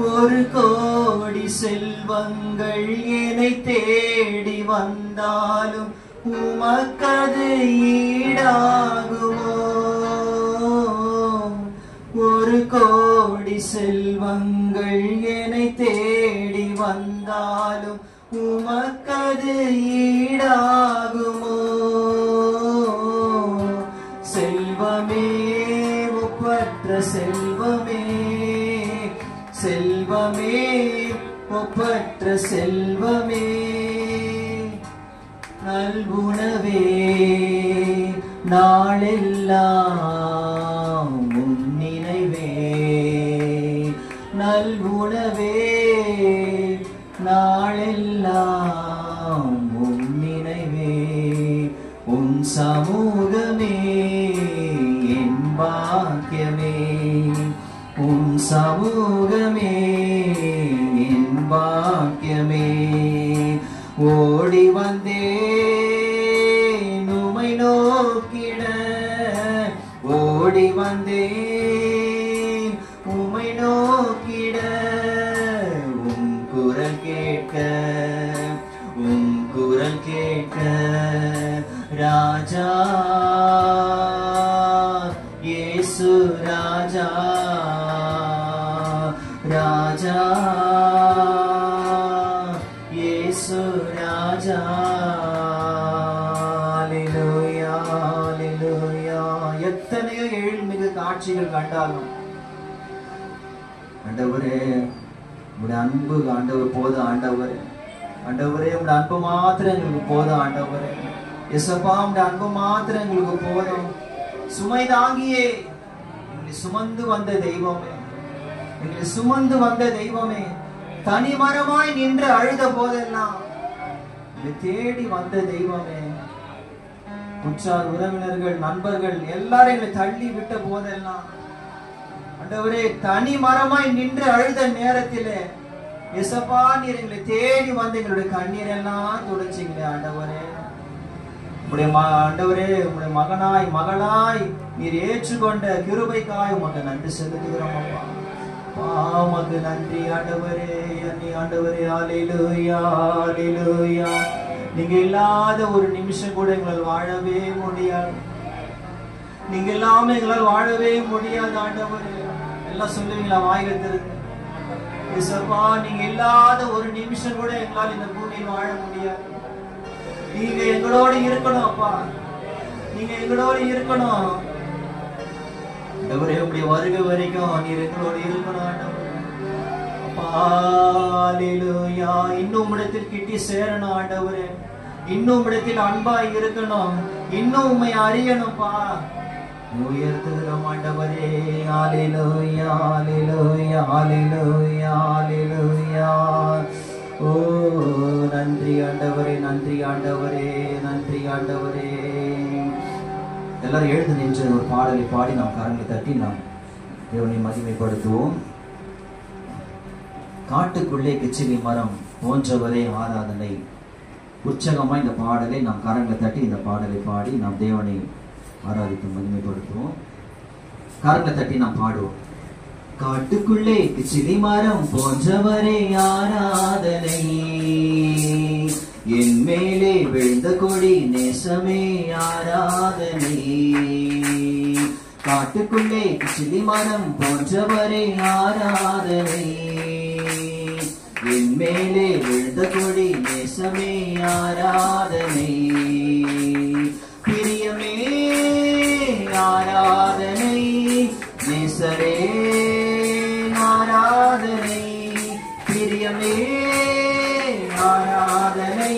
ஒரு கோடி செல்வங்கள் என்னை தேடி வந்தாலும் உமக்கது ஈடாகுமோ? ஒரு கோடி செல்வங்கள் என்னை தேடி வந்தாலும் உமக்கது ஈடாகுமோ? செல்வமே, ஒப்பற்ற செல்வமே, செல்வமே, ஒப்பற்ற செல்வமே, நல்குணவே, நாளெல்லாம் உன் நினைவே, நல்குணவே, நாளெல்லாம் உன் நினைவே, உன் சமூகமே என் பாக்கியமே, உன் சமூகமே என் பாக்கியமே. ஓடி வந்தேன் உம்மை நோக்கிட, ஓடி வந்தேன் உம்மை நோக்கிட, உம் குரல் கேட்க, உம் குரல் கேட்க. ராஜா இயேசு ராஜா, ராஜா இயேசு ராஜா. அல்லேலூயா, அல்லேலூயா. எத்தனையோ ஏழ்மிகு காட்சிகள் கண்டாலும் ஆண்டவரே உடைய அன்பு ஆண்டவர் போதும். ஆண்டவரே, ஆண்டவரே உடைய அன்பு மாத்திரம் எங்களுக்கு போதும். ஆண்டவரே இயேசுப்பா உடைய அன்பு மாத்திரம் எங்களுக்கு போதும். சுமை தாங்கியே எங்களை சுமந்து வந்த தெய்வமே, எங்களை சுமந்து வந்த தெய்வமே, தனிமரமாய் நின்று அழுத போதெல்லாம் தேடி வந்த தெய்வமே, உற்றார் உறவினர்கள் நண்பர்கள் எல்லாரும் எங்களை தள்ளி விட்ட போதெல்லாம் ஆண்டவரே தனி மரமாய் நின்று அழுத நேரத்திலே இயேசுப்பா நீர் எங்களை தேடி வந்து எங்களுடைய கண்ணீர் எல்லாம் துடைச்சிங்களே. ஆண்டவரே உடைய ஆண்டவரே உடைய மகனாய் மகளாய் நீர் ஏற்றுக்கொண்ட கிருபைக்காய் உமக்கு நன்றி செலுத்துகிறோம் அப்பா. உமக்கு நன்றி ஆண்டவரே, ஆண்டவரே. அல்லேலூயா, அல்லேலூயா. நீங்க இல்லாத ஒரு நிமிஷம் கூட எங்களால் வாழவே முடியாது. நீங்க இல்லாம எங்களால் வாழவே முடியாது ஆண்டவரே. எல்லாம் சொல்லுவீங்களா வாயில திறந்து? இயேசுப்பா நீங்க இல்லாத ஒரு நிமிஷம் கூட எங்களால் இந்த பூமியில் வாழ முடியாது. நீங்க எங்களோடு இருக்கணும் அப்பா, நீங்க எங்களோடு இருக்கணும் ஆண்டவரே. உடைய வருகை வரைக்கும் நீர் எங்களோடு இருக்கணும் ஆண்டவரே. அல்லேலூயா. இன்னும் இடத்தில் கிட்டி சேரணும் ஆண்டவரே, இன்னும் இடத்தில் அன்பாய் இருக்கணும், இன்னும் உம்மை அறியணும்பா. உயர்த்துகிறோம் ஆண்டவரே. அல்லேலூயா, அல்லேலூயா, அல்லேலூயா, அல்லேலூயா. ஓ நன்றி ஆண்டவரே, நன்றி ஆண்டவரே, நன்றி ஆண்டவரே. எல்லாரும் எழுந்து நின்று ஒரு பாடலை பாடி நாம் கரங்களை தட்டி நாம் தேவனை மகிமைப்படுத்துவோம். காட்டுக்குள்ளே கிச்சிலி மரம் போன்றவரே ஆராதனை. உற்சாகமா இந்த பாடலை நாம் கரங்களை தட்டி இந்த பாடலை பாடி நாம் தேவனை ஆராதித்து மகிமைப்படுத்துவோம். கரங்களை தட்டி நாம் பாடுவோம். காட்டுக்குள்ளே கிச்சிலி மரம் போன்றவரே ஆராதனை, என் மேலே விழுந்த கொடி நேசமே ஆராதனை. காட்டுக்குள்ளே கிச்சிலி மரம் போன்றவரே ஆராதனை, என் மேலே விழுந்த கொடி நேசமே ஆராதனை. பிரியமே ஆராதனை, நேசரே ஆராதனை. பிரியமே ஆராதனை,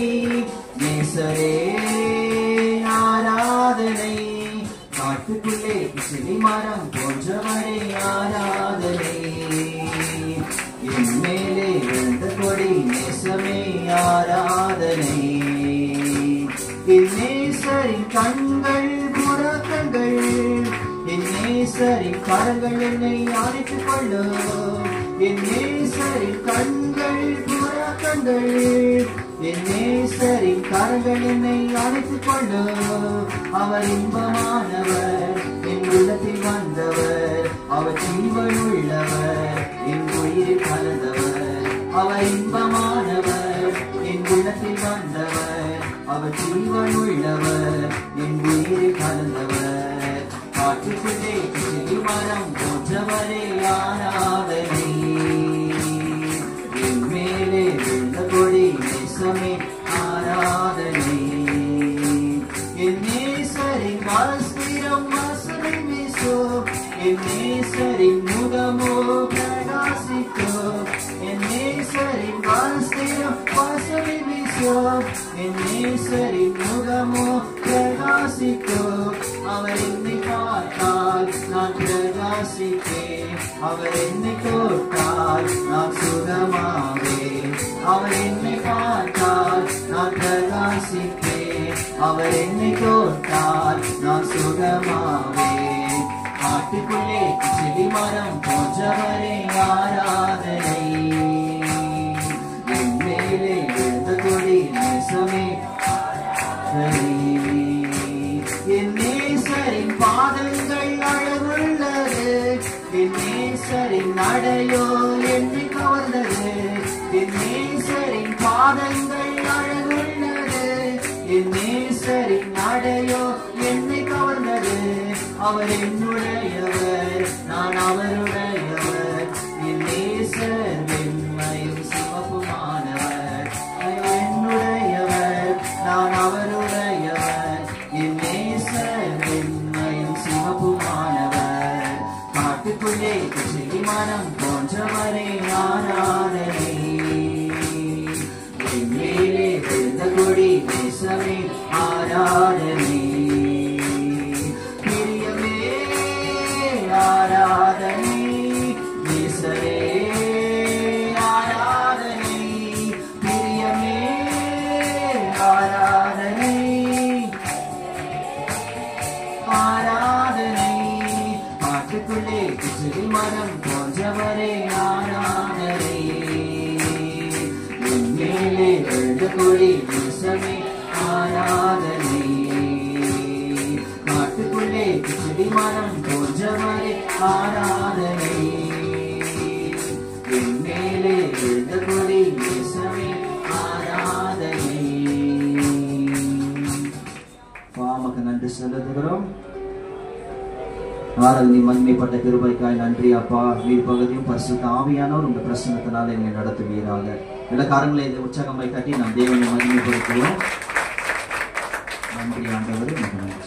நேசரே ஆராதனை. காட்டுக்குள்ளே கிச்சிலி மரம் போன்றவரே ஆராதனை, என் மேலே விழுந்த கொடி நேசமே ஆராதனை. என் நேசரின் கண்கள் புறக்கண்கள், என் நேசரின் கரங்கள் என்னை அணைத்துக் கொள்ளும். என் நேசரின் கண்கள் புறக்கண்கள், என் நேசரின் கரங்கள் என்னை அணைத்துக் கொள்ளும். அவர் இன்பமானவர், என் என் உள்ளத்தில் வந்தவர், அவர் ஜீவன் உள்ளவர், என் உயிரில் கலந்தவர், அவர் இன்பமானவர், என் உள்ளத்தில் வந்தவர், அவர் ஜீவன் உள்ளவர், என் உயிரில் கலந்தவர். காட்டுக்குள்ளே செடி மரம் போன்றவரே ஆராதனை, என் மேலே விழுந்த கொடி நேசமே ஆராதனை. என் நேசரின் வஸ்திரம் வாசனை வீசோ, என் நேசரின் முகமோ பிரகாசிக்கோ, என் நேசரின் வஸ்திரம் வாசனை வீசோ, என் நேசரின் முகமோ பிரகாசிக்கோ. அவர் என்னை பார்த்தால் நான் பிரகாசிப்பேன், அவர் என்னை தொட்டால் நான் சுகமாவேன். அவர் என்னை பார்த்தால் நான் பிரகாசிப்பேன், அவர் என்னை தொட்டால் நான் சுகமாவேன். காட்டுக்குள்ளே செடி மரம் போன்றவரே ஆராதனை, என் மேலே விழுந்த கொடி நேசமே ஆராதனை. என் நேசரின் பாதங்கள் அழகுள்ளது, என் நேசரின் நடையோ என்னை கவர்ந்தது. என் நேசரின் பாதங்கள் அழகுள்ளது, என் நேசரின் நடையோ என்னை கவர்ந்தது. அவர் என்னுடையவர், நான் அவருடையவர், என் நேசர் வெண்மையும் சிவப்புமானவர். என்னுடையவர், நான் அவருடையவர், என் நேசர் வெண்மையும் சிவப்புமானவர். காட்டுக்குள்ளே செடி மரம் போன்றவரே ஆராதனை, என் மேலே விழுந்த கொடி நேசமே ஆராதனை. பிரியமே ஆராதனை, நேசரே ஆராதனை, பிரியமே ஆராதனை, ஆராதனை. காட்டுக்குள்ளே செடி மரம் போன்றவரே ஆராதனை, என் மேலே விழுந்த கொடி நேசமே ஆராதனை. காட்டுக்குள்ளே செடி மரம் போன்றவரே ஆராதனை, என் மேலே விழுந்த கொடி நேசமே ஆராதனை. பாமக்கு நன்றி செலுத்துகிறோம். ஆராதனை மகிமைப்பட்ட கிருபைக்காய் நன்றி அப்பா. வீர் பகுதியும் பரிசுத்த ஆவியானவர் உங்க பிரசன்னத்தினால எங்களை நடத்துவீராக. எல்லா காரங்களை இதை உற்சாகமாய் காட்டி நம் தேவனை மகிமைப்படுத்துவோம். நன்றி ஆண்டவரே, மிக நன்றி.